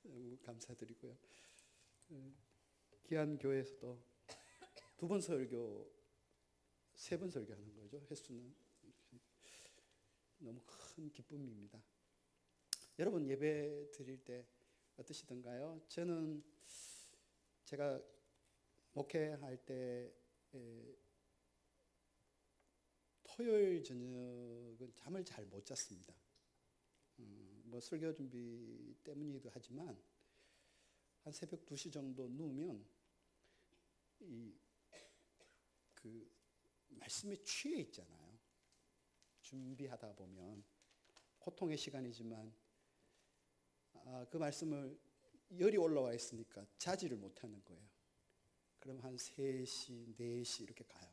너무 감사드리고요. 귀한 교회에서도 2번 설교, 3번 설교하는 거죠. 횟수는 너무 큰 기쁨입니다. 여러분 예배 드릴 때 어떠시던가요? 저는 제가 목회할 때 토요일 저녁은 잠을 잘 못 잤습니다. 뭐 설교 준비 때문이기도 하지만 한 새벽 2시 정도 누우면 그 말씀에 취해 있잖아요. 준비하다 보면 고통의 시간이지만 그 말씀을 열이 올라와 있으니까 자지를 못하는 거예요. 그럼 한 3시, 4시 이렇게 가요.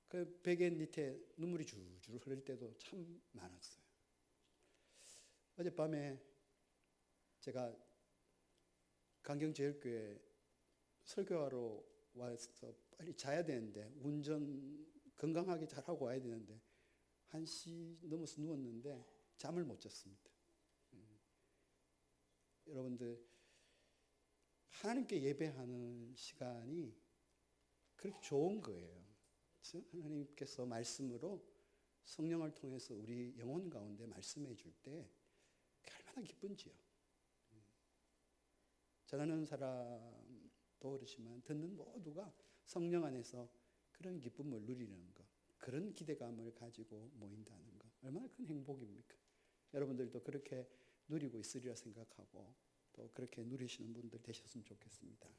그 베개 밑에 눈물이 줄줄 흐를 때도 참 많았어요. 어젯밤에 제가 강경제일교회 설교하러 와서 빨리 자야 되는데 운전 건강하게 잘하고 와야 되는데 1시 넘어서 누웠는데 잠을 못 잤습니다. 여러분들 하나님께 예배하는 시간이 그렇게 좋은 거예요. 하나님께서 말씀으로 성령을 통해서 우리 영혼 가운데 말씀해 줄 때 얼마나 기쁜지요. 전하는 사람도 그렇지만 듣는 모두가 성령 안에서 그런 기쁨을 누리는 것, 그런 기대감을 가지고 모인다는 것 얼마나 큰 행복입니까? 여러분들도 그렇게 누리고 있으리라 생각하고 또 그렇게 누리시는 분들 되셨으면 좋겠습니다.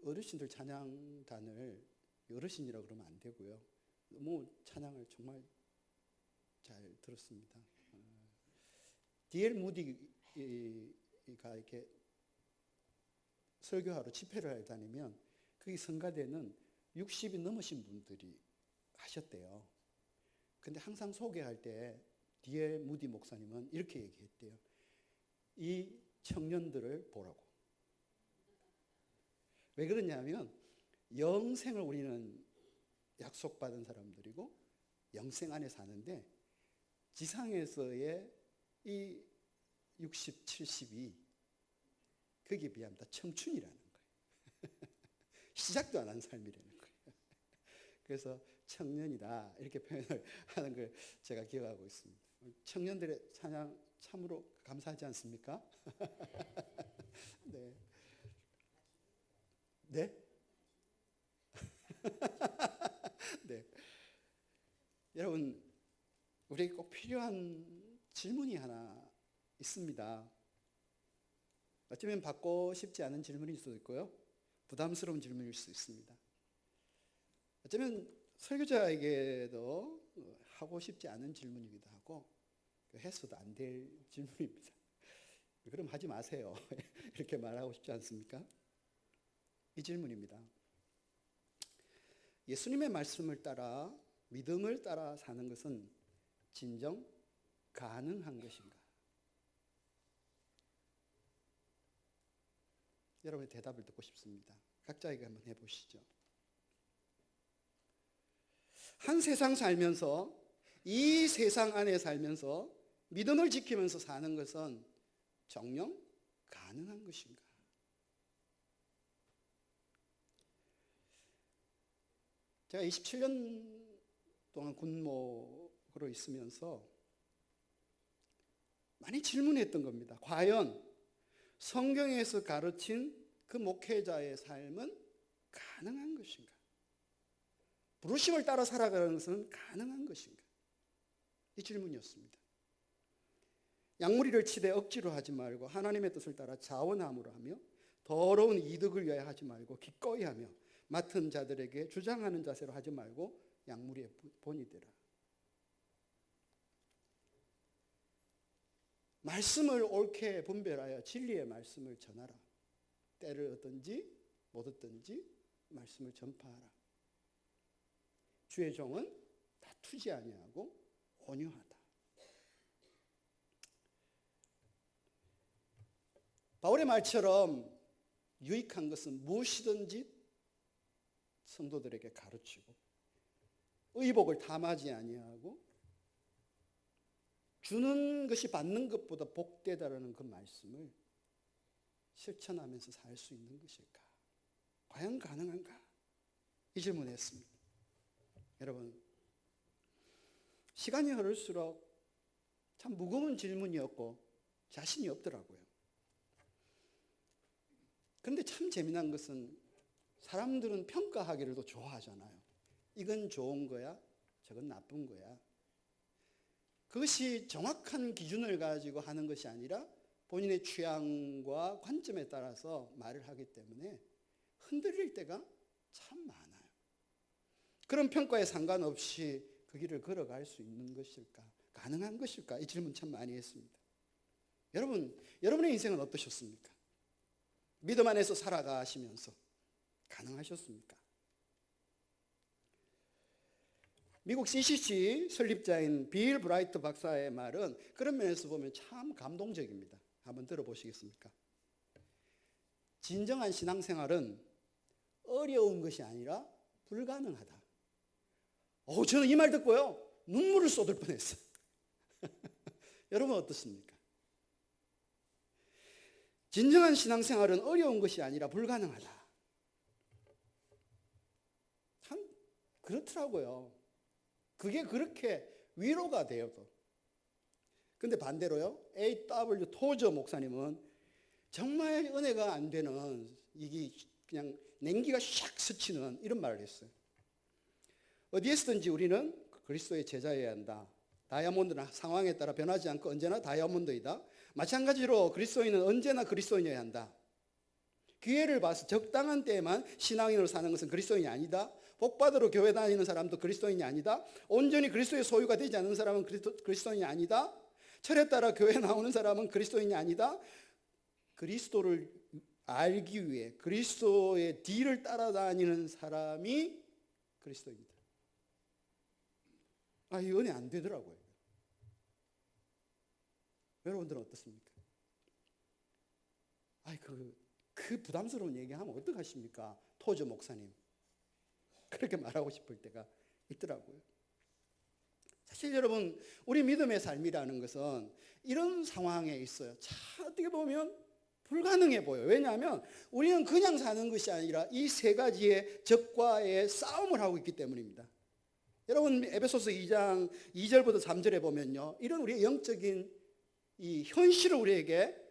어르신들 찬양단을 어르신이라고 그러면 안 되고요. 너무 찬양을 정말 잘 들었습니다. D.L. 무디가 이렇게 설교하러 집회를 다니면 거기 성가대는 60이 넘으신 분들이 하셨대요. 근데 항상 소개할 때 D.L. 무디 목사님은 이렇게 얘기했대요. 이 청년들을 보라고. 왜 그러냐면 영생을 우리는 약속받은 사람들이고 영생 안에 사는데 지상에서의 이 60, 70이 거기에 비하면 다 청춘이라는 거예요. 시작도 안 한 삶이라는 거예요. 그래서 청년이다 이렇게 표현을 하는 걸 제가 기억하고 있습니다. 청년들의 찬양 참으로 감사하지 않습니까? 네. 네? 네. 여러분, 우리에게 꼭 필요한 질문이 하나 있습니다. 어쩌면 받고 싶지 않은 질문일 수도 있고요. 부담스러운 질문일 수 있습니다. 어쩌면 설교자에게도 하고 싶지 않은 질문이기도 하고 해서도 안 될 질문입니다. 그럼 하지 마세요. 이렇게 말하고 싶지 않습니까? 이 질문입니다. 예수님의 말씀을 따라 믿음을 따라 사는 것은 진정 가능한 것인가? 여러분의 대답을 듣고 싶습니다. 각자에게 한번 해보시죠. 한 세상 살면서 이 세상 안에 살면서 믿음을 지키면서 사는 것은 정녕 가능한 것인가? 제가 27년 동안 군목으로 있으면서 많이 질문했던 겁니다. 과연 성경에서 가르친 그 목회자의 삶은 가능한 것인가? 부르심을 따라 살아가는 것은 가능한 것인가? 이 질문이었습니다. 약물이를 치되 억지로 하지 말고 하나님의 뜻을 따라 자원함으로 하며 더러운 이득을 위하여 하지 말고 기꺼이 하며 맡은 자들에게 주장하는 자세로 하지 말고 약물의 본이 되라. 말씀을 옳게 분별하여 진리의 말씀을 전하라. 때를 얻든지 못 얻든지 말씀을 전파하라. 주의 종은 다투지 아니하고 온유하다. 바울의 말처럼 유익한 것은 무엇이든지 성도들에게 가르치고 의복을 탐하지 아니하고 주는 것이 받는 것보다 복되다라는 그 말씀을 실천하면서 살 수 있는 것일까? 과연 가능한가? 이 질문했습니다. 여러분, 시간이 흐를수록 참 무거운 질문이었고 자신이 없더라고요. 그런데 참 재미난 것은 사람들은 평가하기를 더 좋아하잖아요. 이건 좋은 거야, 저건 나쁜 거야. 그것이 정확한 기준을 가지고 하는 것이 아니라 본인의 취향과 관점에 따라서 말을 하기 때문에 흔들릴 때가 참 많아요. 그런 평가에 상관없이 그 길을 걸어갈 수 있는 것일까? 가능한 것일까? 이 질문 참 많이 했습니다. 여러분의 인생은 어떠셨습니까? 믿음 안에서 살아가시면서 가능하셨습니까? 미국 CCC 설립자인 빌 브라이트 박사의 말은 그런 면에서 보면 참 감동적입니다. 한번 들어보시겠습니까? 진정한 신앙생활은 어려운 것이 아니라 불가능하다. 저는 이 말 듣고요 눈물을 쏟을 뻔했어요. 여러분 어떻습니까? 진정한 신앙생활은 어려운 것이 아니라 불가능하다. 참 그렇더라고요. 그게 그렇게 위로가 돼요. 근데 반대로요, A.W. 토저 목사님은 정말 은혜가 안 되는, 이게 그냥 냉기가 샥 스치는 이런 말을 했어요. 어디에서든지 우리는 그리스도의 제자여야 한다. 다이아몬드는 상황에 따라 변하지 않고 언제나 다이아몬드이다. 마찬가지로 그리스도인은 언제나 그리스도인이어야 한다. 기회를 봐서 적당한 때에만 신앙인으로 사는 것은 그리스도인이 아니다. 복받으러 교회 다니는 사람도 그리스도인이 아니다. 온전히 그리스도의 소유가 되지 않는 사람은 그리스도인이 아니다. 철에 따라 교회 나오는 사람은 그리스도인이 아니다. 그리스도를 알기 위해 그리스도의 뒤를 따라다니는 사람이 그리스도인이다. 이 은혜 안 되더라고요. 여러분들은 어떻습니까? 그 부담스러운 얘기하면 어떡하십니까? 토저 목사님. 그렇게 말하고 싶을 때가 있더라고요. 사실 여러분, 우리 믿음의 삶이라는 것은 이런 상황에 있어요. 어떻게 보면 불가능해 보여요. 왜냐하면 우리는 그냥 사는 것이 아니라 이 세 가지의 적과의 싸움을 하고 있기 때문입니다. 여러분, 에베소서 2장 2절부터 3절에 보면요, 이런 우리의 영적인 이 현실을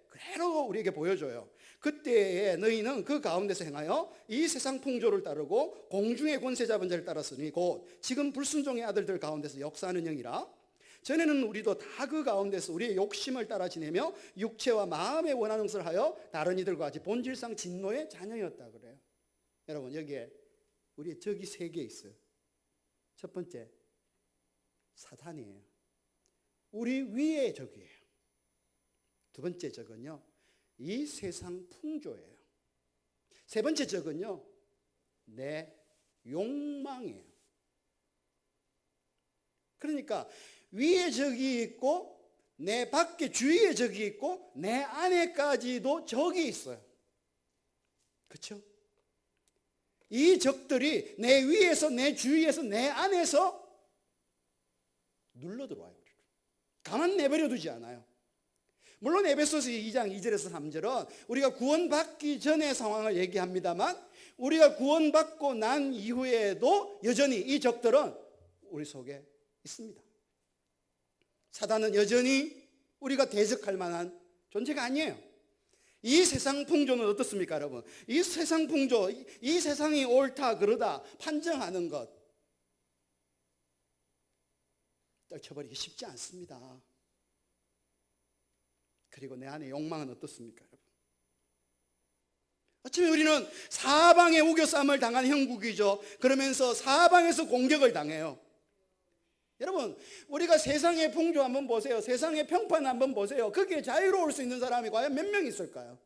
그대로 우리에게 보여줘요. 그때에 너희는 그 가운데서 행하여 이 세상 풍조를 따르고 공중의 권세 잡은 자를 따랐으니 곧 지금 불순종의 아들들 가운데서 역사하는 영이라. 전에는 우리도 다 그 가운데서 우리의 욕심을 따라 지내며 육체와 마음의 원하는 것을 하여 다른 이들과 같이 본질상 진노의 자녀였다 그래요. 여러분, 여기에 우리의 적이 세 개 있어요. 첫 번째, 사탄이에요. 우리 위의 적이에요. 두 번째 적은요, 이 세상 풍조예요. 세 번째 적은요, 내 욕망이에요. 그러니까 위에 적이 있고 내 밖에 주위에 적이 있고 내 안에까지도 적이 있어요. 그렇죠? 이 적들이 내 위에서 내 주위에서 내 안에서 눌러 들어와요. 가만 내버려 두지 않아요. 물론 에베소서 2장 2절에서 3절은 우리가 구원받기 전의 상황을 얘기합니다만 우리가 구원받고 난 이후에도 여전히 이 적들은 우리 속에 있습니다. 사단은 여전히 우리가 대적할 만한 존재가 아니에요. 이 세상 풍조는 어떻습니까, 여러분? 이 세상 풍조, 이 세상이 옳다 그러다 판정하는 것 떨쳐버리기 쉽지 않습니다. 그리고 내 안의 욕망은 어떻습니까, 여러분? 어쩌면 우리는 사방에 우겨쌈을 당한 형국이죠. 그러면서 사방에서 공격을 당해요. 여러분, 우리가 세상의 풍조 한번 보세요. 세상의 평판 한번 보세요. 거기에 자유로울 수 있는 사람이 과연 몇 명 있을까요?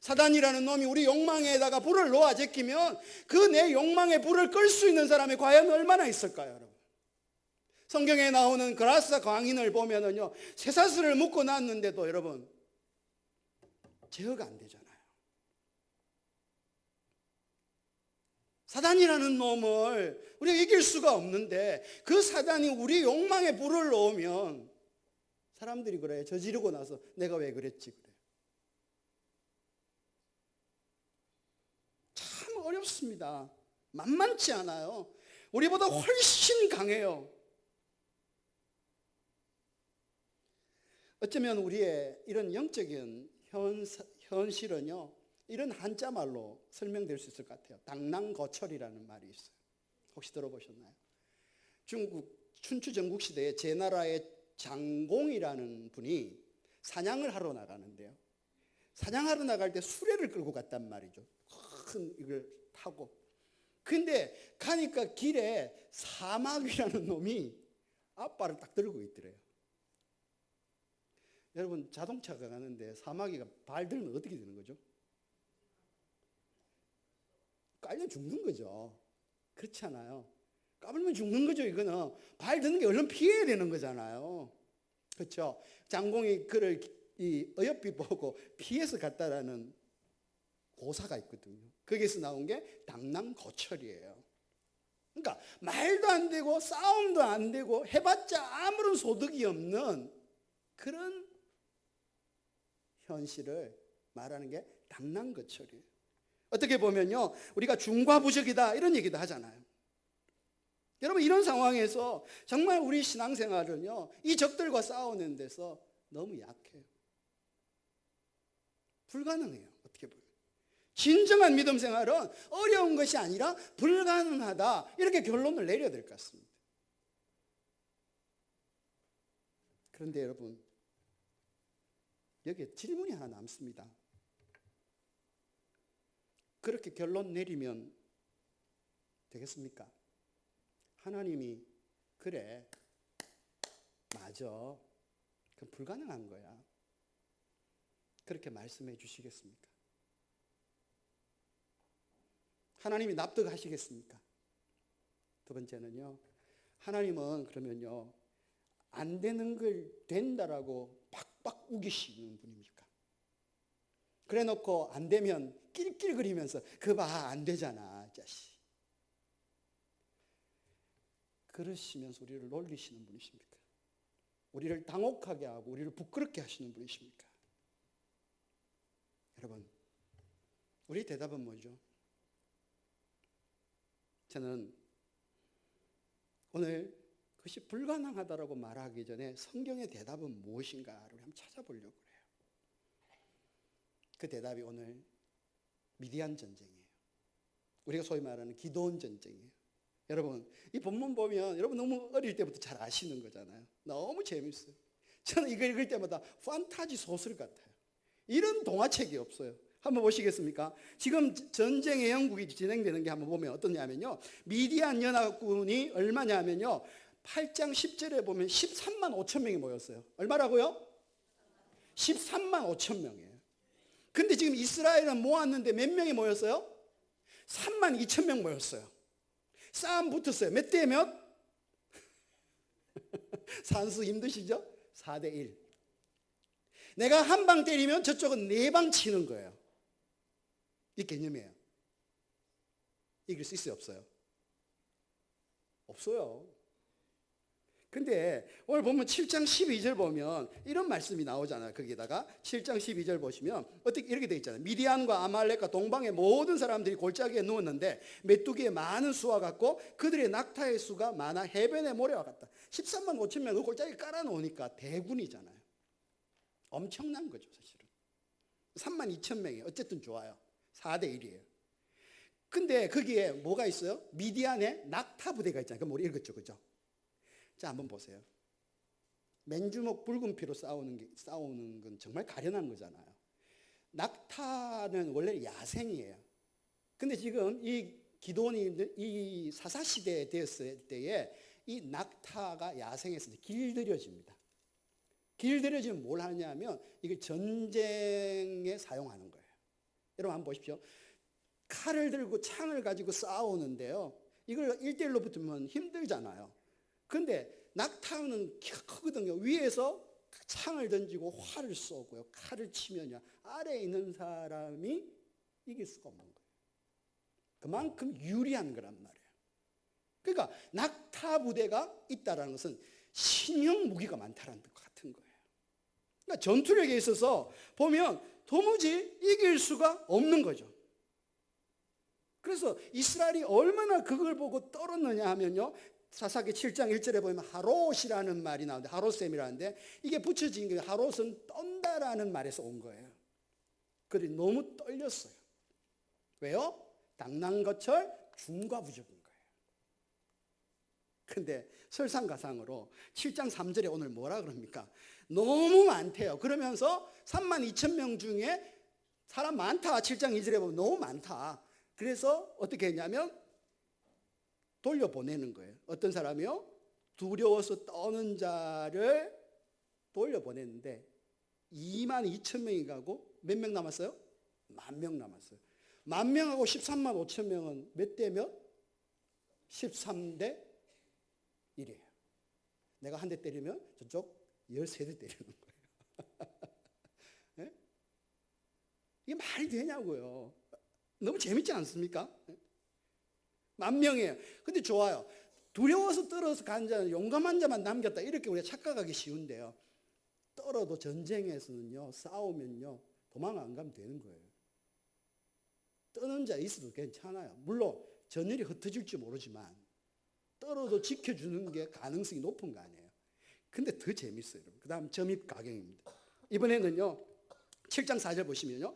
사단이라는 놈이 우리 욕망에다가 불을 놓아 제끼면 그 내 욕망에 불을 끌 수 있는 사람이 과연 얼마나 있을까요, 여러분? 성경에 나오는 그라사 광인을 보면은요, 쇠사슬을 묶어 놨는데도 여러분 제어가 안 되잖아요. 사단이라는 놈을 우리가 이길 수가 없는데 그 사단이 우리 욕망에 불을 넣으면 사람들이 그래. 저지르고 나서 내가 왜 그랬지 그래. 참 어렵습니다. 만만치 않아요. 우리보다 훨씬 강해요. 어쩌면 우리의 이런 영적인 현실은요, 이런 한자말로 설명될 수 있을 것 같아요. 당랑거철이라는 말이 있어요. 혹시 들어보셨나요? 중국 춘추 전국시대에 제나라의 장공이라는 분이 사냥을 하러 나가는데요. 사냥하러 나갈 때 수레를 끌고 갔단 말이죠. 큰 이걸 타고. 근데 가니까 길에 사막이라는 놈이 앞발을 딱 들고 있더래요. 여러분, 자동차가 가는데 사마귀가 발 들면 어떻게 되는 거죠? 깔려 죽는 거죠. 그렇지 않아요? 까불면 죽는 거죠. 이거는 발 드는 게 얼른 피해야 되는 거잖아요. 그렇죠? 장공이 그를 어여삐 보고 피해서 갔다라는 고사가 있거든요. 거기에서 나온 게 당랑거철이에요. 그러니까 말도 안 되고 싸움도 안 되고 해봤자 아무런 소득이 없는 그런 현실을 말하는 게 당랑거철이에요. 어떻게 보면요, 우리가 중과부적이다 이런 얘기도 하잖아요. 여러분, 이런 상황에서 정말 우리 신앙생활은요, 이 적들과 싸우는 데서 너무 약해요. 불가능해요. 어떻게 보면 진정한 믿음 생활은 어려운 것이 아니라 불가능하다, 이렇게 결론을 내려야 될 것 같습니다. 그런데 여러분, 여기에 질문이 하나 남습니다. 그렇게 결론 내리면 되겠습니까? 하나님이 그래, 맞아, 그건 불가능한 거야, 그렇게 말씀해 주시겠습니까? 하나님이 납득하시겠습니까? 두 번째는요, 하나님은 그러면요, 안 되는 걸 된다라고 팍팍 우기시는 분입니까? 그래 놓고 안 되면 낄낄거리면서 그 봐, 안 되잖아 자식, 그러시면서 우리를 놀리시는 분이십니까? 우리를 당혹하게 하고 우리를 부끄럽게 하시는 분이십니까? 여러분, 우리 대답은 뭐죠? 저는 오늘 그것이 불가능하다라고 말하기 전에 성경의 대답은 무엇인가를 한번 찾아보려고 해요. 그 대답이 오늘 미디안 전쟁이에요. 우리가 소위 말하는 기드온 전쟁이에요. 여러분, 이 본문 보면 여러분 너무 어릴 때부터 잘 아시는 거잖아요. 너무 재밌어요. 저는 이거 읽을 때마다 판타지 소설 같아요. 이런 동화책이 없어요. 한번 보시겠습니까? 지금 전쟁의 영국이 진행되는 게 한번 보면 어떠냐면요, 미디안 연합군이 얼마냐면요, 8장 10절에 보면 13만 5천 명이 모였어요. 얼마라고요? 13만 5천 명이에요. 근데 지금 이스라엘은 모았는데 몇 명이 모였어요? 3만 2천 명 모였어요. 싸움 붙었어요. 몇 대 몇? 산수 힘드시죠? 4대 1. 내가 한 방 때리면 저쪽은 4방 치는 거예요. 이 개념이에요. 이길 수 있어요, 없어요? 없어요. 근데 오늘 보면 7장 12절 보면 이런 말씀이 나오잖아요. 거기다가 7장 12절 보시면 어떻게 이렇게 되어 있잖아요. 미디안과 아말렉과 동방의 모든 사람들이 골짜기에 누웠는데 메뚜기의 많은 수와 같고 그들의 낙타의 수가 많아 해변의 모래와 같다. 13만 5천 명 그 골짜기 깔아놓으니까 대군이잖아요. 엄청난 거죠, 사실은. 3만 2천 명이 어쨌든 좋아요. 4대 1이에요. 근데 거기에 뭐가 있어요? 미디안에 낙타 부대가 있잖아요. 그럼 우리 읽었죠, 그죠? 자, 한번 보세요. 맨주먹 붉은 피로 싸우는 건 정말 가련한 거잖아요. 낙타는 원래 야생이에요. 근데 지금 이 기드온이 이 사사시대에 되었을 때에 이 낙타가 야생에서 길들여집니다. 길들여지면 뭘 하냐면 이걸 전쟁에 사용하는 거예요. 여러분 한번 보십시오. 칼을 들고 창을 가지고 싸우는데요, 이걸 1대1로 붙으면 힘들잖아요. 근데 낙타는 키가 크거든요. 위에서 창을 던지고 활을 쏘고요, 칼을 치면요, 아래에 있는 사람이 이길 수가 없는 거예요. 그만큼 유리한 거란 말이에요. 그러니까 낙타 부대가 있다는 것은 신형 무기가 많다는 것 같은 거예요. 그러니까 전투력에 있어서 보면 도무지 이길 수가 없는 거죠. 그래서 이스라엘이 얼마나 그걸 보고 떨었느냐 하면요, 사사기 7장 1절에 보면 하롯이라는 말이 나오는데, 하롯셈이라는데 이게 붙여진 게 하롯은 떤다라는 말에서 온 거예요. 그들이 너무 떨렸어요. 왜요? 당난거철 중과부족인 거예요. 근데 설상가상으로 7장 3절에 오늘 뭐라 그럽니까? 너무 많대요. 그러면서 32,000명 중에 사람 많다. 7장 2절에 보면 너무 많다. 그래서 어떻게 했냐면 돌려보내는 거예요. 어떤 사람이요? 두려워서 떠는 자를 돌려보냈는데 22,000명이 가고 몇 명 남았어요? 10,000명 남았어요. 10,000명하고 13만 5천 명은 몇 대 몇? 13대 1이에요. 내가 한 대 때리면 저쪽 13대 때리는 거예요. 네? 이게 말이 되냐고요. 너무 재밌지 않습니까? 10,000명이에요. 근데 좋아요. 두려워서 떨어서 간 자는 용감한 자만 남겼다. 이렇게 우리가 착각하기 쉬운데요. 떨어도 전쟁에서는요, 싸우면요, 도망 안 가면 되는 거예요. 떠는 자 있어도 괜찮아요. 물론 전율이 흩어질지 모르지만 떨어도 지켜주는 게 가능성이 높은 거 아니에요. 근데 더 재밌어요. 그 다음 점입 가경입니다. 이번에는요, 7장 4절 보시면요,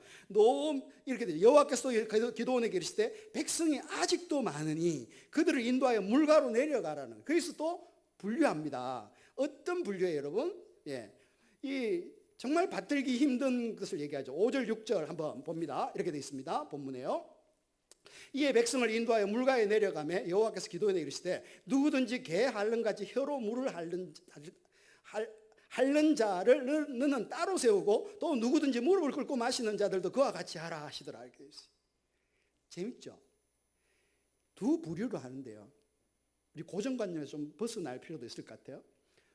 이렇게 돼요. 여호와께서 기드온에게 이르시되 백성이 아직도 많으니 그들을 인도하여 물가로 내려가라는. 그래서 또 분류합니다. 어떤 분류예요, 여러분? 예, 이 정말 받들기 힘든 것을 얘기하죠. 5절 6절 한번 봅니다. 이렇게 되어 있습니다. 본문에요. 이에 백성을 인도하여 물가에 내려가매 여호와께서 기드온에게 이르시되 누구든지 개 핥는같이 혀로 물을 핥는 자를 너는 따로 세우고 또 누구든지 무릎을 꿇고 마시는 자들도 그와 같이 하라 하시더라. 이렇게 되어 있어요. 재밌죠? 두 부류로 하는데요, 우리 고정관념에서 좀 벗어날 필요도 있을 것 같아요.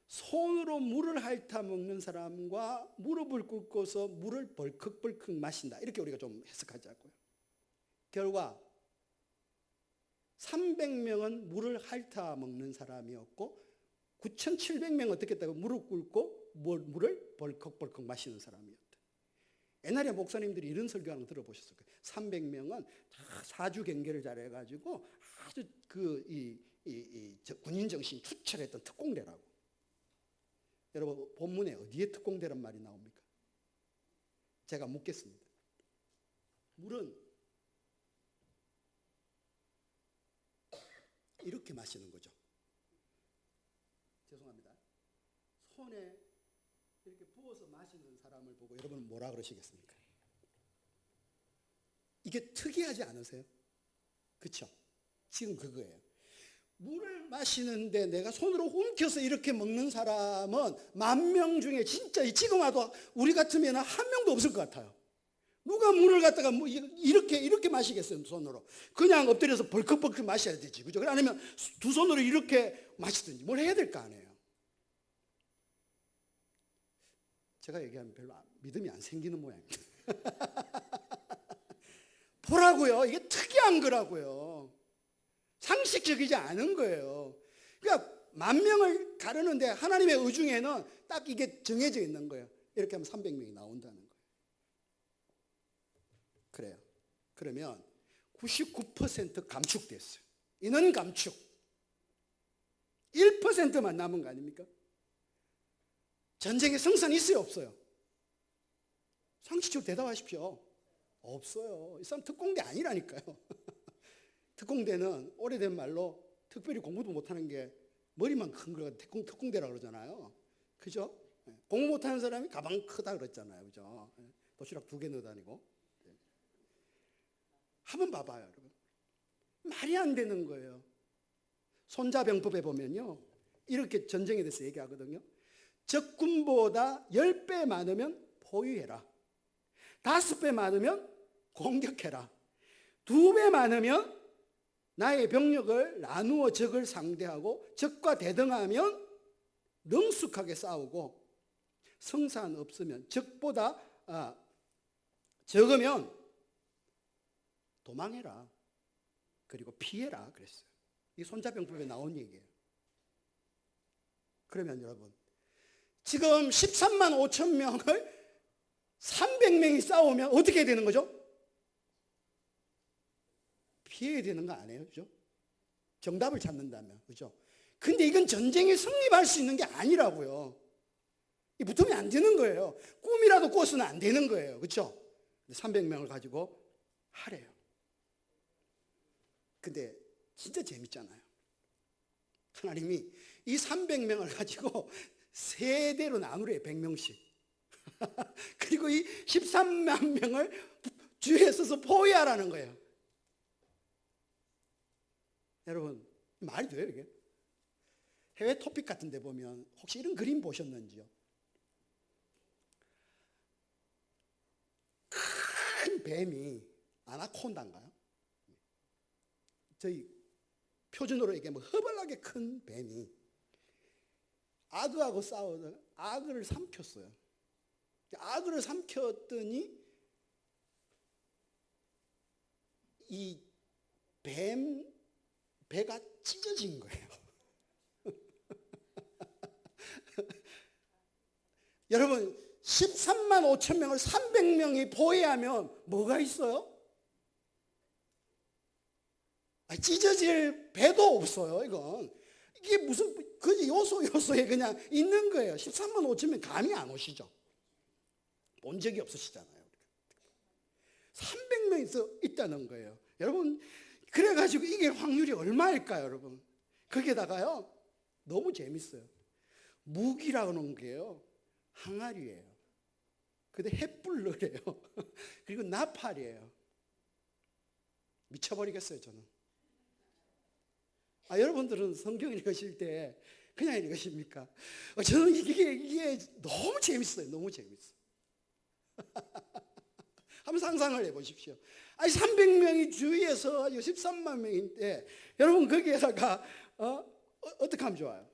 손으로 물을 핥아 먹는 사람과 무릎을 꿇고서 물을 벌컥벌컥 마신다. 이렇게 우리가 좀 해석하자고요. 결과 300명은 물을 핥아 먹는 사람이었고 9,700명은 어떻게 했다고? 무릎 꿇고 물을 벌컥벌컥 마시는 사람이었다. 옛날에 목사님들이 이런 설교하는 거 들어보셨을 거예요. 300명은 사주경계를 잘해가지고 아주 군인 정신이 투철했던 특공대라고. 여러분, 본문에 어디에 특공대란 말이 나옵니까? 제가 묻겠습니다. 물은 이렇게 마시는 거죠. 죄송합니다. 손에 이렇게 부어서 마시는 사람을 보고 여러분은 뭐라 그러시겠습니까? 이게 특이하지 않으세요? 그렇죠? 지금 그거예요. 물을 마시는데 내가 손으로 훔쳐서 이렇게 먹는 사람은 10,000명 중에 진짜 지금 와도 우리 같으면 한 명도 없을 것 같아요. 누가 물을 갖다가 이렇게 마시겠어요, 손으로. 그냥 엎드려서 벌컥벌컥 마셔야 되지. 그죠? 아니면 두 손으로 이렇게 마시든지 뭘 해야 될 거 아니에요. 제가 얘기하면 별로 믿음이 안 생기는 모양입니다. 보라고요. 이게 특이한 거라고요. 상식적이지 않은 거예요. 그러니까 10,000명을 가르는데 하나님의 의중에는 딱 이게 정해져 있는 거예요. 이렇게 하면 300명이 나온다는 거예요. 그래요. 그러면 99% 감축됐어요. 인원 감축. 1%만 남은 거 아닙니까? 전쟁에 성산이 있어요, 없어요? 상식적으로 대답하십시오. 없어요. 이 사람 특공대 아니라니까요. 특공대는 오래된 말로 특별히 공부도 못하는 게 머리만 큰 거 특공대라고 그러잖아요. 그죠? 공부 못하는 사람이 가방 크다 그랬잖아요. 그죠? 도시락 2개 넣어 다니고. 한번 봐봐요, 여러분. 말이 안 되는 거예요. 손자병법에 보면요, 이렇게 전쟁에 대해서 얘기하거든요. 적군보다 10배 많으면 포위해라. 5배 많으면 공격해라. 2배 많으면 나의 병력을 나누어 적을 상대하고 적과 대등하면 능숙하게 싸우고 성산 없으면 적보다 적으면 도망해라. 그리고 피해라 그랬어요. 이 손자병법에 나온 얘기예요. 그러면 여러분, 지금 13만 5천 명을 300명이 싸우면 어떻게 되는 거죠? 피해야 되는 거 아니에요? 그죠? 정답을 찾는다면. 그죠? 근데 이건 전쟁에 승리할 수 있는 게 아니라고요. 이 붙으면 안 되는 거예요. 꿈이라도 꿔서는 안 되는 거예요. 그죠? 300명을 가지고 하래요. 근데 진짜 재밌잖아요. 하나님이 이 300명을 가지고 세대로 나누래요. 100명씩. 그리고 이 13만 명을 주위에 서서 포위하라는 거예요. 여러분, 말이 돼요 이게? 해외 토픽 같은 데 보면 혹시 이런 그림 보셨는지요? 큰 뱀이, 아나콘다인가요? 저희 표준어로 얘기하면 허벌나게 큰 뱀이 악어하고 싸우다가 악어를 삼켰어요. 악어를 삼켰더니 이 배가 찢어진 거예요. 여러분, 13만 5천 명을 300명이 포위하면 뭐가 있어요? 찢어질 배도 없어요. 이게 무슨 그 요소에 그냥 있는 거예요. 13만 5천 명 감이 안 오시죠? 본 적이 없으시잖아요. 300명이 있다는 거예요. 여러분, 그래가지고 이게 확률이 얼마일까요, 여러분? 거기에다가요, 너무 재밌어요. 무기라고 하는 게요, 항아리예요. 근데 햇불러래요. 그리고 나팔이에요. 미쳐버리겠어요, 저는. 여러분들은 성경 읽으실 때 그냥 읽으십니까? 저는 이게 너무 재밌어요. 너무 재밌어요. 한번 상상을 해보십시오. 300명이 주위에서 13만 명인데 여러분 거기에다가 어떻게 하면 좋아요?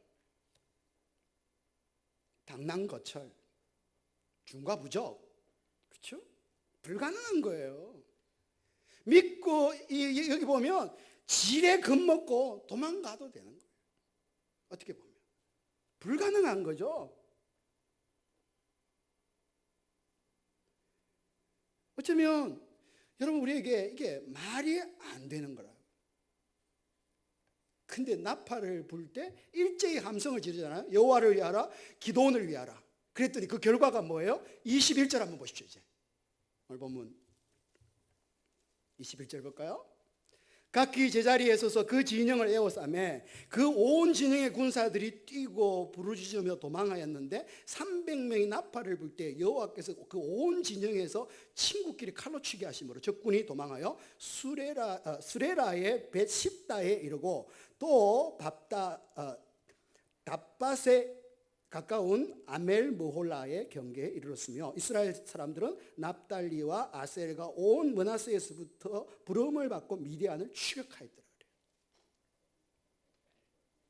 당랑거철, 중과부적, 그렇죠? 불가능한 거예요. 믿고 여기 보면 지레 겁먹고 도망가도 되는 거예요. 어떻게 보면 불가능한 거죠. 어쩌면 여러분 우리에게 이게 말이 안 되는 거라요. 근데 나팔을 불 때 일제히 함성을 지르잖아요. 여호와를 위하라, 기도원을 위하라. 그랬더니 그 결과가 뭐예요? 21절 한번 보십시오. 이제 오늘 본문 21절 볼까요? 각기 제자리에 서서 그 진영을 에워싸매 그 온 진영의 군사들이 뛰고 부르짖으며 도망하였는데 300명이 나팔을 불 때 여호와께서 그 온 진영에서 친구끼리 칼로 치게 하심으로 적군이 도망하여 수레라의 벳십다에 이르고 또 답밭에 가까운 아멜모홀라의 경계에 이르렀으며 이스라엘 사람들은 납달리와 아셀과 온 므낫세에서부터 부름을 받고 미디안을 추격하였더라.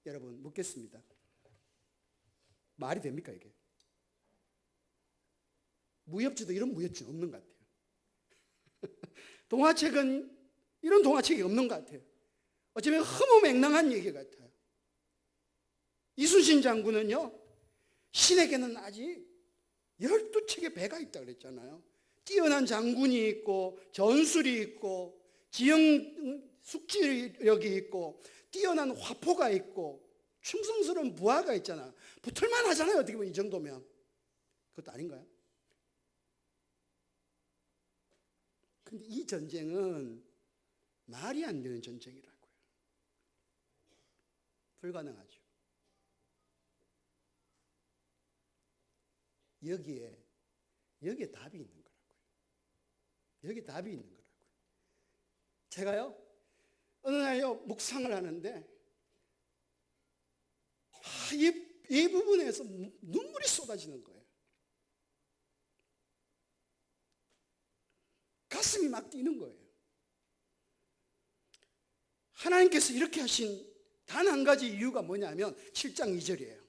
여러분 묻겠습니다. 말이 됩니까 이게? 무협지도 이런 무협지는 없는 것 같아요. 동화책은 이런 동화책이 없는 것 같아요. 어쩌면 허무맹랑한 얘기 같아요. 이순신 장군은요, 신에게는 아직 12척의 배가 있다고 그랬잖아요. 뛰어난 장군이 있고 전술이 있고 지형 숙지력이 있고 뛰어난 화포가 있고 충성스러운 부하가 있잖아요. 붙을만 하잖아요. 어떻게 보면 이 정도면. 그것도 아닌가요? 근데 이 전쟁은 말이 안 되는 전쟁이라고요. 불가능하죠. 여기에 답이 있는 거라고요. 여기에 답이 있는 거라고요. 제가요, 어느 날요, 묵상을 하는데, 이 부분에서 눈물이 쏟아지는 거예요. 가슴이 막 뛰는 거예요. 하나님께서 이렇게 하신 단 한 가지 이유가 뭐냐면 7장 2절이에요.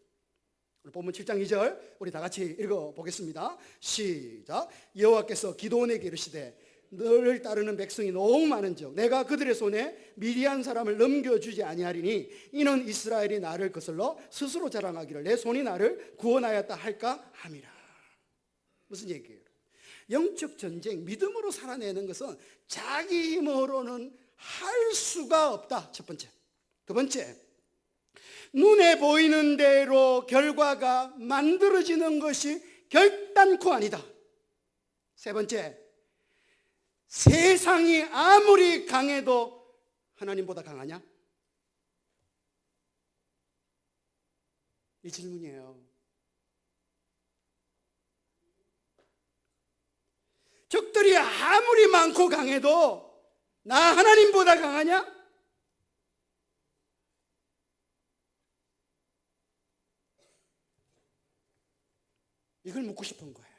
본문 7장 2절 우리 다 같이 읽어보겠습니다. 시작. 여호와께서 기드온에게 이르시되 너를 따르는 백성이 너무 많은즉 내가 그들의 손에 미디안 사람을 넘겨주지 아니하리니 이는 이스라엘이 나를 거슬러 스스로 자랑하기를 내 손이 나를 구원하였다 할까 함이라. 무슨 얘기예요? 영적 전쟁, 믿음으로 살아내는 것은 자기 힘으로는 할 수가 없다. 첫 번째. 두 번째, 눈에 보이는 대로 결과가 만들어지는 것이 결단코 아니다. 세 번째, 세상이 아무리 강해도 하나님보다 강하냐? 이 질문이에요. 적들이 아무리 많고 강해도 나 하나님보다 강하냐? 이걸 묻고 싶은 거예요.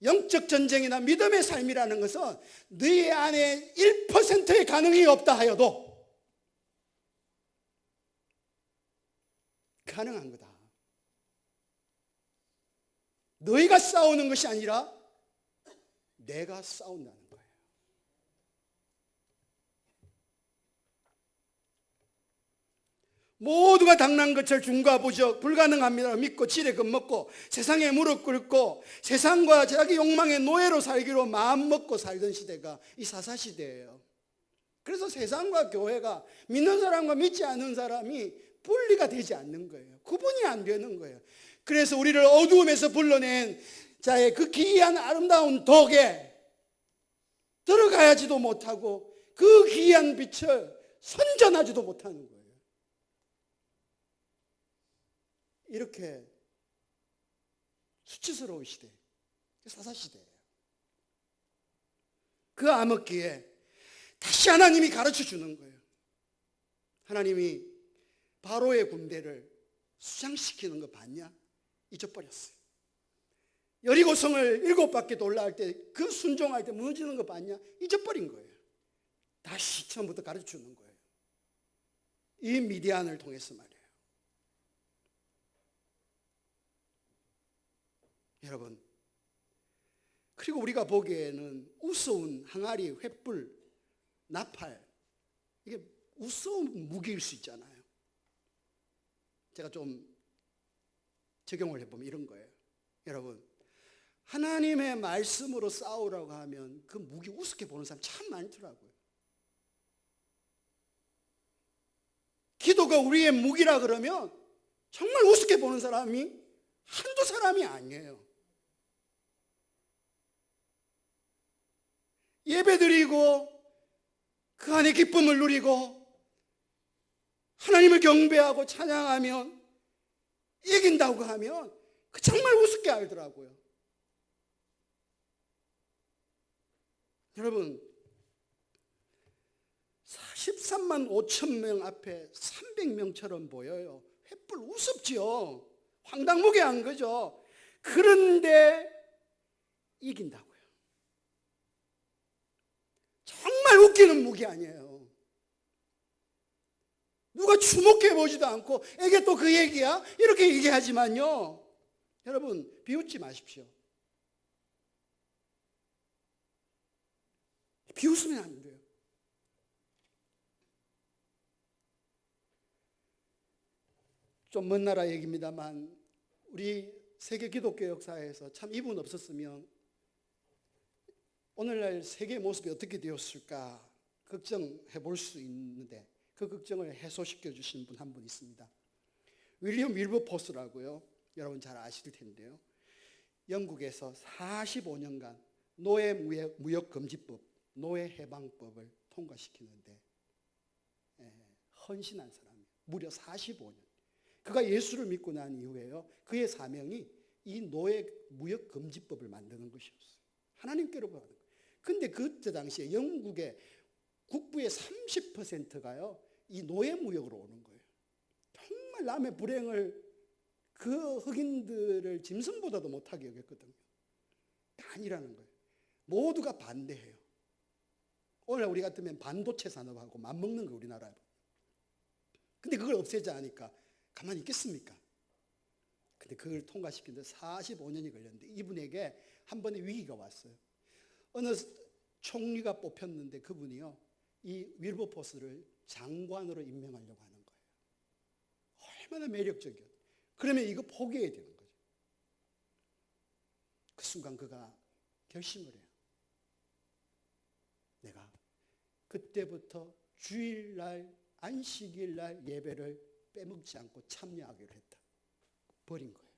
영적 전쟁이나 믿음의 삶이라는 것은 너희 안에 1%의 가능이 없다 하여도 가능한 거다. 너희가 싸우는 것이 아니라 내가 싸운다는 거예요. 모두가 당난 것을 중과부적 불가능합니다 믿고 지레 겁먹고 세상에 무릎 꿇고 세상과 자기 욕망의 노예로 살기로 마음먹고 살던 시대가 이 사사시대예요. 그래서 세상과 교회가 믿는 사람과 믿지 않는 사람이 분리가 되지 않는 거예요. 구분이 안 되는 거예요. 그래서 우리를 어두움에서 불러낸 자의 그 기이한 아름다운 덕에 들어가야지도 못하고 그 기이한 빛을 선전하지도 못하는 거예요. 이렇게 수치스러운 시대, 사사시대예요. 그 암흑기에 다시 하나님이 가르쳐 주는 거예요. 하나님이 바로의 군대를 수장시키는 거 봤냐? 잊어버렸어요. 여리고성을 7바퀴 돌아할 때 그 순종할 때 무너지는 거 봤냐? 잊어버린 거예요. 다시 처음부터 가르쳐 주는 거예요. 이 미디안을 통해서 말이에요. 여러분, 그리고 우리가 보기에는 우스운 항아리, 횃불, 나팔, 이게 우스운 무기일 수 있잖아요. 제가 좀 적용을 해보면 이런 거예요. 여러분, 하나님의 말씀으로 싸우라고 하면 그 무기 우습게 보는 사람 참 많더라고요. 기도가 우리의 무기라 그러면 정말 우습게 보는 사람이 한두 사람이 아니에요. 예배드리고 그 안에 기쁨을 누리고 하나님을 경배하고 찬양하면 이긴다고 하면 그 정말 우습게 알더라고요. 여러분, 43만 5천 명 앞에 300명처럼 보여요. 횃불 우습지요. 황당무계한 거죠. 그런데 이긴다고요. 정말 웃기는 무기 아니에요. 누가 주목해보지도 않고 이게 또 그 얘기야? 이렇게 얘기하지만요, 여러분 비웃지 마십시오. 비웃으면 안 돼요. 좀 먼 나라 얘기입니다만 우리 세계 기독교 역사에서 참 이분 없었으면 오늘날 세계의 모습이 어떻게 되었을까 걱정해 볼 수 있는데 그 걱정을 해소시켜 주신 분 한 분 있습니다. 윌리엄 윌버포스라고요. 여러분 잘 아실 텐데요. 영국에서 45년간 노예 무역 금지법, 노예 해방법을 통과시키는데 헌신한 사람이에요. 무려 45년. 그가 예수를 믿고 난 이후에요, 그의 사명이 이 노예 무역 금지법을 만드는 것이었어요. 하나님께로 가는 거예요. 근데 그때 당시에 영국의 국부의 30%가요 이 노예 무역으로 오는 거예요. 정말 남의 불행을 그 흑인들을 짐승보다도 못하게 여겼거든요. 아니라는 거예요. 모두가 반대해요. 오늘 우리 같으면 반도체 산업하고 맞먹는 거 우리나라에. 근데 그걸 없애자 하니까 가만히 있겠습니까? 근데 그걸 통과시키는데 45년이 걸렸는데 이분에게 한 번의 위기가 왔어요. 어느 총리가 뽑혔는데 그분이요, 이 윌버포스를 장관으로 임명하려고 하는 거예요. 얼마나 매력적이에요. 그러면 이거 포기해야 되는 거죠. 그 순간 그가 결심을 해요. 내가 그때부터 주일날, 안식일날 예배를 빼먹지 않고 참여하기로 했다. 버린 거예요.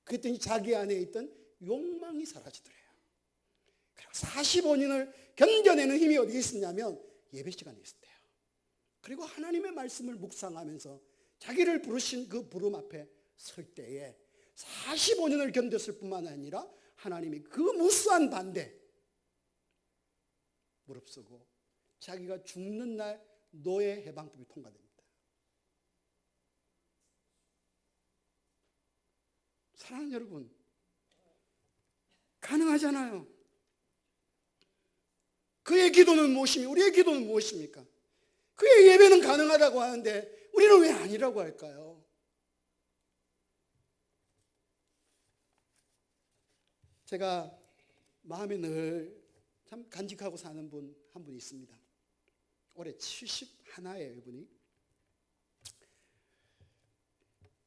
그랬더니 자기 안에 있던 욕망이 사라지더래요. 그리고 45년을 견뎌내는 힘이 어디에 있었냐면 예배 시간에 있었대요. 그리고 하나님의 말씀을 묵상하면서 자기를 부르신 그 부름 앞에 설 때에 45년을 견뎠을 뿐만 아니라 하나님이 그 무수한 반대 무릅쓰고 자기가 죽는 날 노예 해방법이 통과됩니다. 사랑하는 여러분, 가능하잖아요. 그의 기도는 무엇입니까? 우리의 기도는 무엇입니까? 그의 예배는 가능하다고 하는데 우리는 왜 아니라고 할까요? 제가 마음에 늘 참 간직하고 사는 분 한 분이 있습니다. 올해 71예요,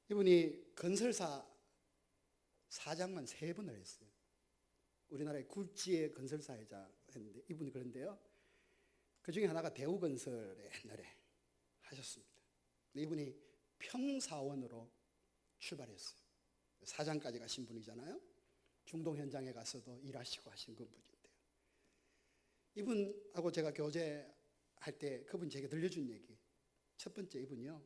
이분이 건설사 사장만 3번을 했어요. 우리나라의 굴지의 건설사이자 했는데, 이분이 그런데요, 그 중에 하나가 대우건설에 옛날에 하셨습니다. 이분이 평사원으로 출발했어요. 사장까지 가신 분이잖아요. 중동 현장에 가서도 일하시고 하신 분인데요. 이분하고 제가 교제할 때 그분이 제게 들려준 얘기, 첫 번째, 이분이요,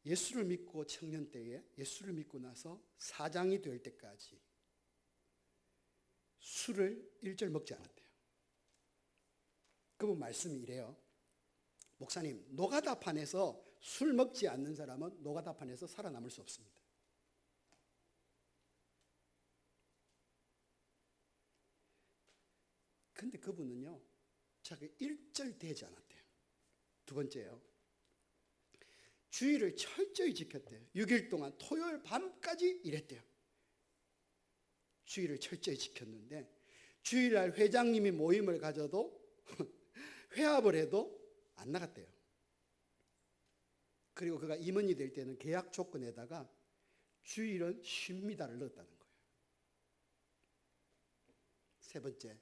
예수를 믿고 청년 때에 예수를 믿고 나서 사장이 될 때까지 술을 일절 먹지 않았대요. 그분 말씀이 이래요. 목사님, 노가다판에서 술 먹지 않는 사람은 노가다판에서 살아남을 수 없습니다. 근데 그분은요, 자기 일절 되지 않았대요. 두 번째요, 주의를 철저히 지켰대요. 6일 동안 토요일 밤까지 일했대요. 주의를 철저히 지켰는데 주일날 회장님이 모임을 가져도 회합을 해도 안 나갔대요. 그리고 그가 임원이 될 때는 계약 조건에다가 주일은 쉽니다를 넣었다는 거예요. 세 번째,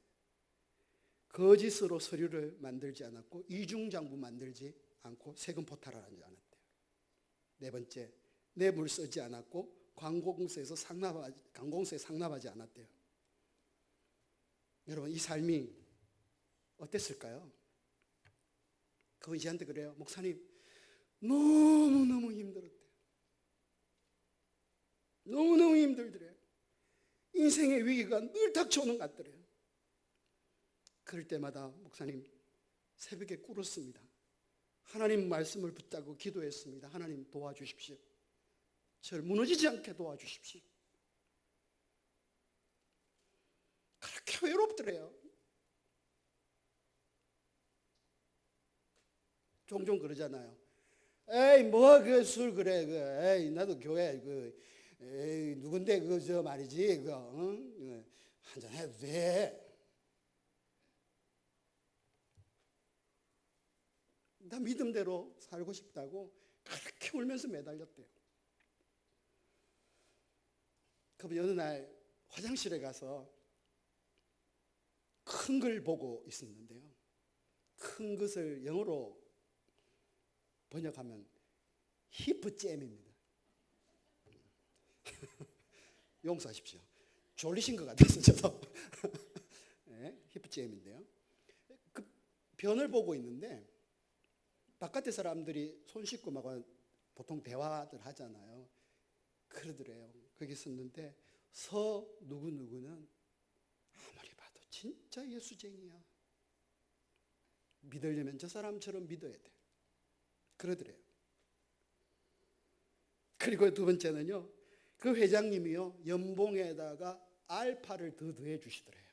거짓으로 서류를 만들지 않았고 이중장부 만들지 않고 세금 포탈을 하지 않았대요. 네 번째, 뇌물 쓰지 않았고 관공서에 상납하지 않았대요. 여러분, 이 삶이 어땠을까요? 그분이 저한테 그래요. 목사님, 너무너무 힘들었대요. 너무너무 힘들더래요. 인생의 위기가 늘 닥쳐오는 것 같더래요. 그럴 때마다 목사님, 새벽에 꿇었습니다. 하나님 말씀을 붙잡고 기도했습니다. 하나님 도와주십시오. 저를 무너지지 않게 도와주십시오. 그렇게 외롭더래요. 종종 그러잖아요. 에이, 뭐 그 술 그래, 에이, 나도 교회 에이, 누군데 저 말이지, 응? 한잔 해도 돼. 나 믿음대로 살고 싶다고 그렇게 울면서 매달렸대요. 그분 어느 날 화장실에 가서 큰 걸 보고 있었는데요, 큰 것을 영어로 번역하면 히프잼입니다. 용서하십시오. 졸리신 것 같아서 저도. 네, 히프잼인데요, 그 변을 보고 있는데 바깥에 사람들이 손 씻고 막 보통 대화들 하잖아요. 그러더래요. 거기 있었는데 누구누구는 아무리 봐도 진짜 예수쟁이야. 믿으려면 저 사람처럼 믿어야 돼. 그러더래요. 그리고 두 번째는요, 그 회장님이요, 연봉에다가 알파를 더 더해 주시더래요.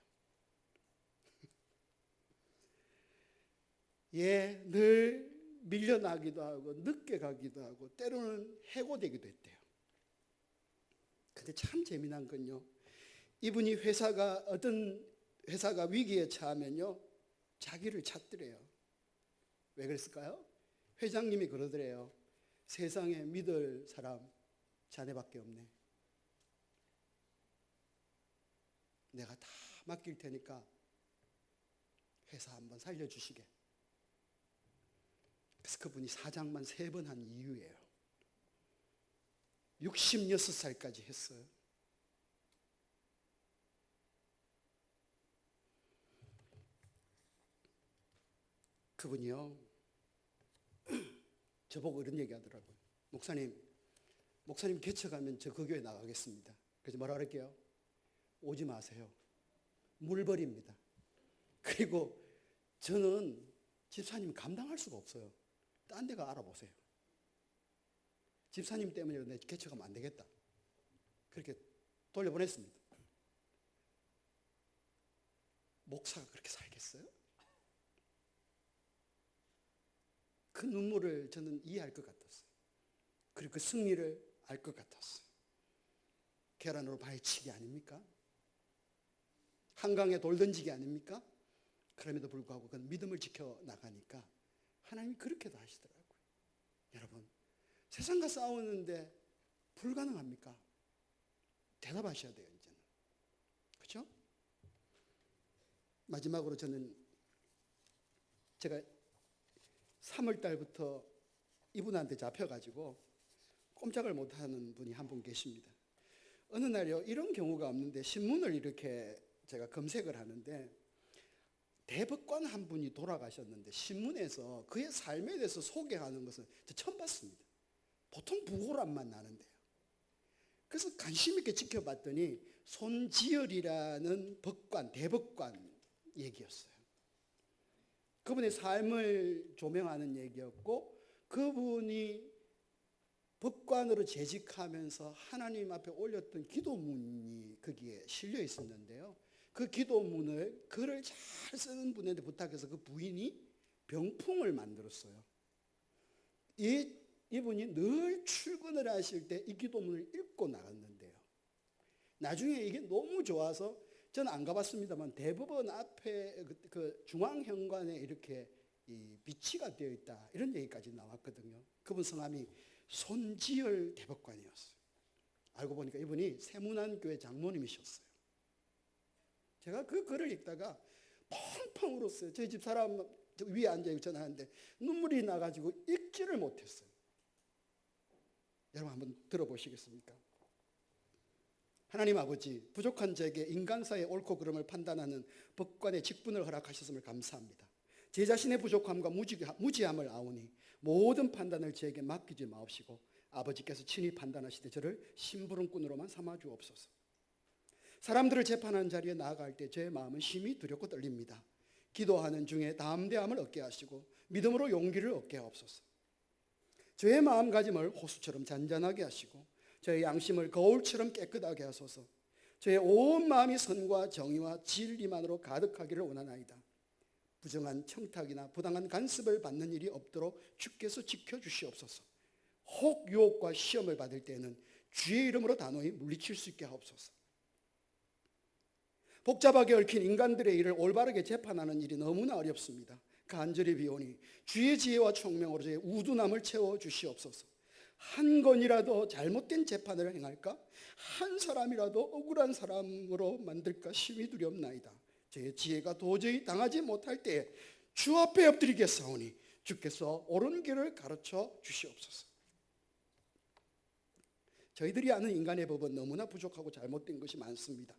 예, 늘 밀려나기도 하고 늦게 가기도 하고 때로는 해고되기도 했대요. 근데 참 재미난 건요, 이분이 회사가 어떤 회사가 위기에 처하면요, 자기를 찾더래요. 왜 그랬을까요? 회장님이 그러더래요. 세상에 믿을 사람 자네밖에 없네. 내가 다 맡길 테니까 회사 한번 살려주시게. 그래서 그분이 사장만 3번 한 이유예요. 66살까지 했어요. 그분이요, 저보고 이런 얘기 하더라고요. 목사님 개척하면 저 그 교회 나가겠습니다. 그래서 뭐라 그럴게요? 오지 마세요. 물벌입니다. 그리고 저는 집사님 감당할 수가 없어요. 딴 데가 알아보세요. 집사님 때문에 내 개척하면 안 되겠다. 그렇게 돌려보냈습니다. 목사가 그렇게 살겠어요? 그 눈물을 저는 이해할 것 같았어요. 그리고 그 승리를 알 것 같았어요. 계란으로 바위치기 아닙니까? 한강에 돌 던지기 아닙니까? 그럼에도 불구하고 그 믿음을 지켜나가니까 하나님이 그렇게도 하시더라고요. 여러분, 세상과 싸우는데 불가능합니까? 대답하셔야 돼요, 이제는. 그렇죠? 마지막으로 저는 제가 3월 달부터 이분한테 잡혀가지고 꼼짝을 못하는 분이 한 분 계십니다. 어느 날요, 이런 경우가 없는데 신문을 이렇게 제가 검색을 하는데 대법관 한 분이 돌아가셨는데 신문에서 그의 삶에 대해서 소개하는 것은 처음 봤습니다. 보통 부고란만 나는데요. 그래서 관심 있게 지켜봤더니 손지열이라는 법관, 대법관 얘기였어요. 그분의 삶을 조명하는 얘기였고, 그분이 법관으로 재직하면서 하나님 앞에 올렸던 기도문이 거기에 실려 있었는데요. 그 기도문을 글을 잘 쓰는 분한테 부탁해서 그 부인이 병풍을 만들었어요. 이분이 늘 출근을 하실 때 이 기도문을 읽고 나갔는데요. 나중에 이게 너무 좋아서 저는 안 가봤습니다만 대법원 앞에 그 중앙현관에 이렇게 이 비치가 되어 있다, 이런 얘기까지 나왔거든요. 그분 성함이 손지열 대법관이었어요. 알고 보니까 이분이 세문안교회 장로님이셨어요. 제가 그 글을 읽다가 펑펑 울었어요. 저희 집 사람 위에 앉아있고 전화하는데 눈물이 나가지고 읽지를 못했어요. 여러분 한번 들어보시겠습니까? 하나님 아버지, 부족한 저에게 인간사의 옳고 그름을 판단하는 법관의 직분을 허락하셨음을 감사합니다. 제 자신의 부족함과 무지함을 아오니 모든 판단을 저에게 맡기지 마옵시고 아버지께서 친히 판단하시되 저를 심부름꾼으로만 삼아 주옵소서. 사람들을 재판하는 자리에 나아갈 때 제 마음은 심히 두렵고 떨립니다. 기도하는 중에 담대함을 얻게 하시고 믿음으로 용기를 얻게 하옵소서. 저의 마음가짐을 호수처럼 잔잔하게 하시고 저의 양심을 거울처럼 깨끗하게 하소서. 저의 온 마음이 선과 정의와 진리만으로 가득하기를 원하나이다. 부정한 청탁이나 부당한 간섭을 받는 일이 없도록 주께서 지켜주시옵소서. 혹 유혹과 시험을 받을 때에는 주의 이름으로 단호히 물리칠 수 있게 하옵소서. 복잡하게 얽힌 인간들의 일을 올바르게 재판하는 일이 너무나 어렵습니다. 간절히 비오니 주의 지혜와 총명으로 저의 우둔함을 채워주시옵소서. 한 건이라도 잘못된 재판을 행할까? 한 사람이라도 억울한 사람으로 만들까 심히 두렵나이다. 제 지혜가 도저히 당하지 못할 때에 주 앞에 엎드리겠사오니 주께서 옳은 길을 가르쳐 주시옵소서. 저희들이 아는 인간의 법은 너무나 부족하고 잘못된 것이 많습니다.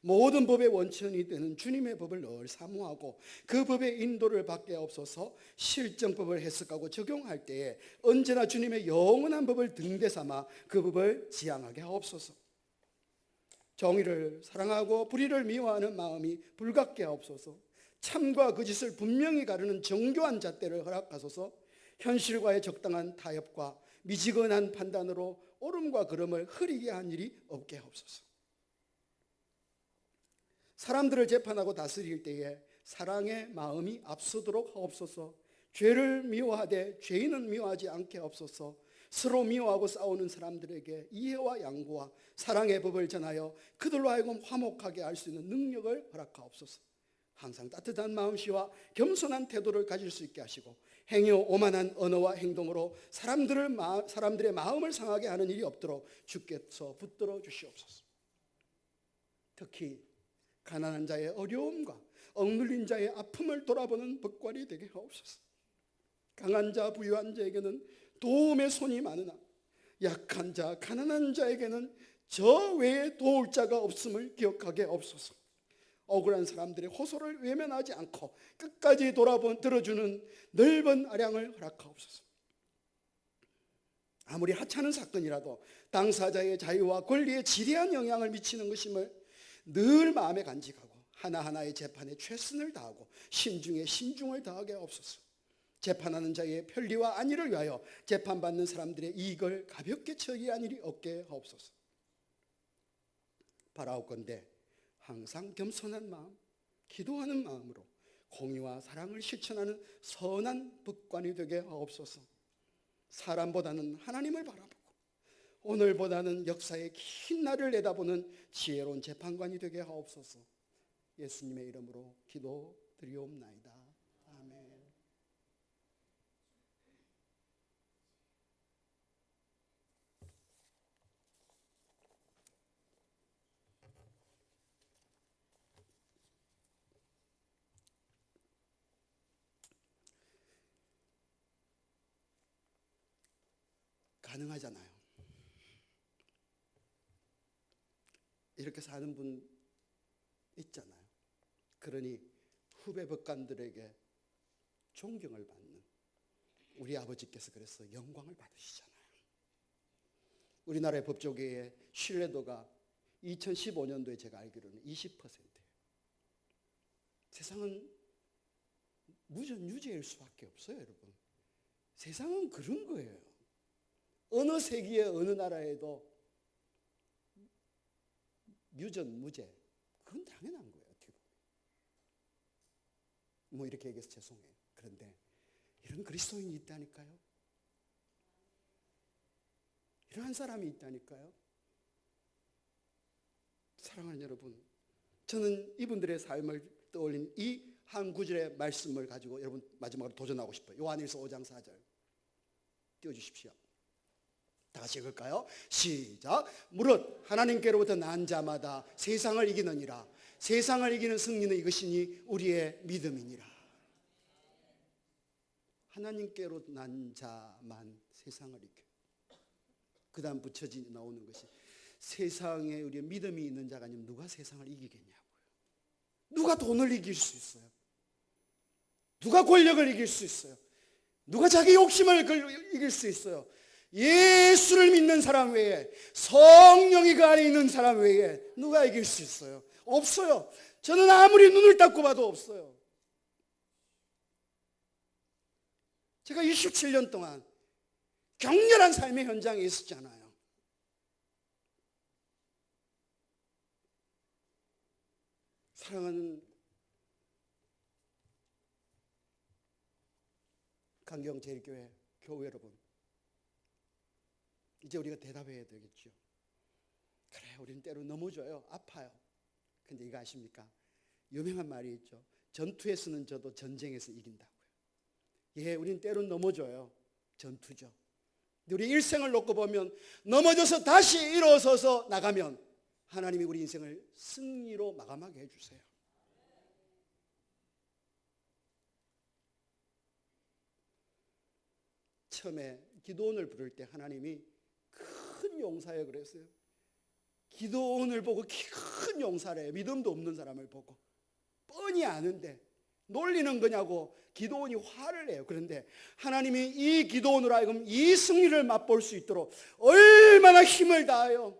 모든 법의 원천이 되는 주님의 법을 늘 사모하고 그 법의 인도를 받게 하옵소서. 실정법을 해석하고 적용할 때에 언제나 주님의 영원한 법을 등대 삼아 그 법을 지향하게 하옵소서. 정의를 사랑하고 불의를 미워하는 마음이 불같게 하옵소서. 참과 거짓을 분명히 가르는 정교한 잣대를 허락하소서. 현실과의 적당한 타협과 미지근한 판단으로 옳음과 그름을 흐리게 한 일이 없게 하옵소서. 사람들을 재판하고 다스릴 때에 사랑의 마음이 앞서도록 하옵소서. 죄를 미워하되 죄인은 미워하지 않게 하옵소서. 서로 미워하고 싸우는 사람들에게 이해와 양보와 사랑의 법을 전하여 그들로 하여금 화목하게 할 수 있는 능력을 허락하옵소서. 항상 따뜻한 마음씨와 겸손한 태도를 가질 수 있게 하시고 행여 오만한 언어와 행동으로 사람들의 마음을 상하게 하는 일이 없도록 주께서 붙들어 주시옵소서. 특히 가난한 자의 어려움과 억눌린 자의 아픔을 돌아보는 법관이 되게 하옵소서. 강한 자, 부유한 자에게는 도움의 손이 많으나 약한 자, 가난한 자에게는 저 외에 도울 자가 없음을 기억하게 없소서. 억울한 사람들의 호소를 외면하지 않고 끝까지 들어주는 넓은 아량을 허락하옵소서. 아무리 하찮은 사건이라도 당사자의 자유와 권리에 지대한 영향을 미치는 것임을 늘 마음에 간직하고 하나하나의 재판에 최선을 다하고 신중에 신중을 다하게 하옵소서. 재판하는 자의 편리와 안위를 위하여 재판받는 사람들의 이익을 가볍게 처리한 일이 없게 하옵소서. 바라옵건대 항상 겸손한 마음, 기도하는 마음으로 공의와 사랑을 실천하는 선한 법관이 되게 하옵소서. 사람보다는 하나님을 바라보고 오늘보다는 역사의 긴 날을 내다보는 지혜로운 재판관이 되게 하옵소서. 예수님의 이름으로 기도드리옵나이다. 아멘. 가능하잖아요. 이렇게 사는 분 있잖아요. 그러니 후배 법관들에게 존경을 받는 우리 아버지께서 그래서 영광을 받으시잖아요. 우리나라의 법조계의 신뢰도가 2015년도에 제가 알기로는 20%예요. 세상은 무전유죄일 수밖에 없어요, 여러분. 세상은 그런 거예요. 어느 세기의 어느 나라에도 유전, 무죄, 그건 당연한 거예요. 어떻게 보면. 뭐 이렇게 얘기해서 죄송해요. 그런데 이런 그리스도인이 있다니까요. 이러한 사람이 있다니까요. 사랑하는 여러분, 저는 이분들의 삶을 떠올린 이 한 구절의 말씀을 가지고 여러분 마지막으로 도전하고 싶어요. 요한일서 5장 4절 띄워주십시오. 다 같이 읽을까요? 시작. 무릇 하나님께로부터 난 자마다 세상을 이기느니라. 세상을 이기는 승리는 이것이니 우리의 믿음이니라. 하나님께로 난 자만 세상을 이겨. 그 다음 붙여져 나오는 것이 세상에 우리의 믿음이 있는 자가 아니면 누가 세상을 이기겠냐고요. 누가 돈을 이길 수 있어요? 누가 권력을 이길 수 있어요? 누가 자기 욕심을 이길 수 있어요? 예수를 믿는 사람 외에, 성령이 그 안에 있는 사람 외에 누가 이길 수 있어요? 없어요. 저는 아무리 눈을 닫고 봐도 없어요. 제가 27년 동안 격렬한 삶의 현장에 있었잖아요. 사랑하는 강경제일교회 교회 여러분, 이제 우리가 대답해야 되겠죠. 그래, 우리는 때로 넘어져요. 아파요. 근데 이거 아십니까? 유명한 말이 있죠. 전투에서는 져도 전쟁에서 이긴다고요. 예, 우리는 때로 넘어져요. 전투죠. 근데 우리 일생을 놓고 보면 넘어져서 다시 일어서서 나가면 하나님이 우리 인생을 승리로 마감하게 해주세요. 처음에 기도원을 부를 때 하나님이 큰 용사예요 그랬어요. 기도원을 보고 큰 용사를 해요. 믿음도 없는 사람을 보고 뻔히 아는데 놀리는 거냐고 기도원이 화를 내요. 그런데 하나님이 이 기도원으로 하여금 이 승리를 맛볼 수 있도록 얼마나 힘을 다하여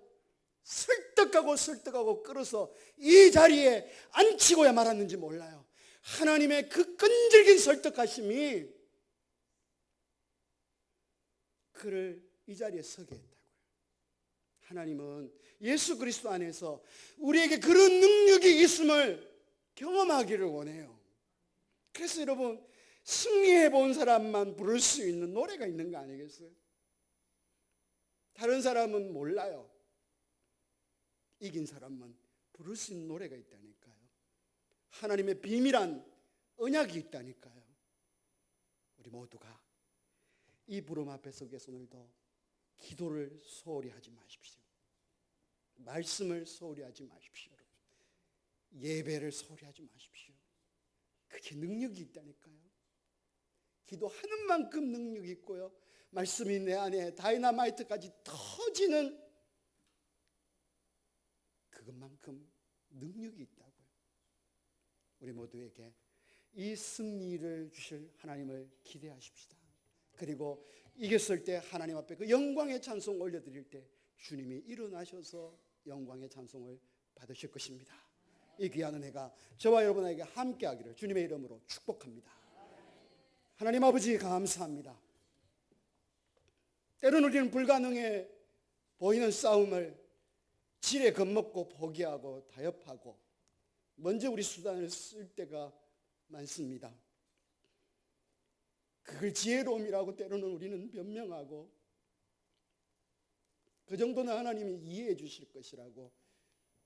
설득하고 끌어서 이 자리에 앉히고야 말았는지 몰라요. 하나님의 그 끈질긴 설득하심이 그를 이 자리에 서게 했다고요. 하나님은 예수 그리스도 안에서 우리에게 그런 능력이 있음을 경험하기를 원해요. 그래서 여러분, 승리해 본 사람만 부를 수 있는 노래가 있는 거 아니겠어요? 다른 사람은 몰라요. 이긴 사람만 부를 수 있는 노래가 있다니까요. 하나님의 비밀한 언약이 있다니까요. 우리 모두가 이 부름 앞에 서게서 오늘도 기도를 소홀히 하지 마십시오. 말씀을 소홀히 하지 마십시오. 예배를 소홀히 하지 마십시오. 그게 능력이 있다니까요. 기도하는 만큼 능력이 있고요. 말씀이 내 안에 다이나마이트까지 터지는 그것만큼 능력이 있다고요. 우리 모두에게 이 승리를 주실 하나님을 기대하십시다. 그리고 이겼을 때 하나님 앞에 그 영광의 찬송 올려드릴 때 주님이 일어나셔서 영광의 찬송을 받으실 것입니다. 이 귀한 은혜가 저와 여러분에게 함께하기를 주님의 이름으로 축복합니다. 하나님 아버지 감사합니다. 때로는 우리는 불가능해 보이는 싸움을 지레 겁먹고 포기하고 타협하고 먼저 우리 수단을 쓸 때가 많습니다. 그걸 지혜로움이라고 때로는 우리는 변명하고 그 정도는 하나님이 이해해 주실 것이라고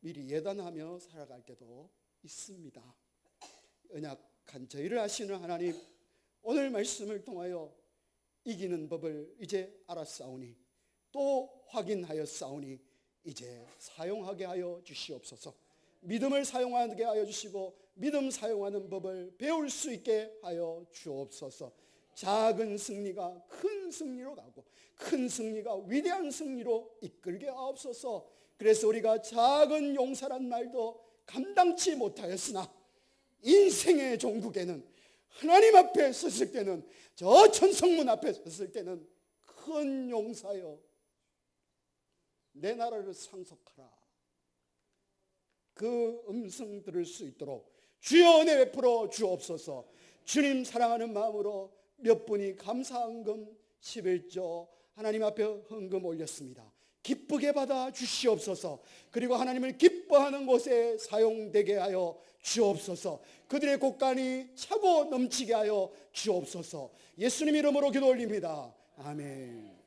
미리 예단하며 살아갈 때도 있습니다. 언약한 저희를 아시는 하나님, 오늘 말씀을 통하여 이기는 법을 이제 알았사오니 또 확인하였사오니 이제 사용하게 하여 주시옵소서. 믿음을 사용하게 하여 주시고 믿음 사용하는 법을 배울 수 있게 하여 주옵소서. 작은 승리가 큰 승리로 가고 큰 승리가 위대한 승리로 이끌게 하옵소서. 그래서 우리가 작은 용사란 말도 감당치 못하였으나 인생의 종국에는 하나님 앞에 섰을 때는, 저 천성문 앞에 섰을 때는 큰 용사여 내 나라를 상속하라, 그 음성 들을 수 있도록 주여 은혜 베풀어 주옵소서. 주님 사랑하는 마음으로 몇 분이 감사헌금 11조 하나님 앞에 헌금 올렸습니다. 기쁘게 받아 주시옵소서. 그리고 하나님을 기뻐하는 곳에 사용되게 하여 주옵소서. 그들의 곳간이 차고 넘치게 하여 주옵소서. 예수님 이름으로 기도 올립니다. 아멘.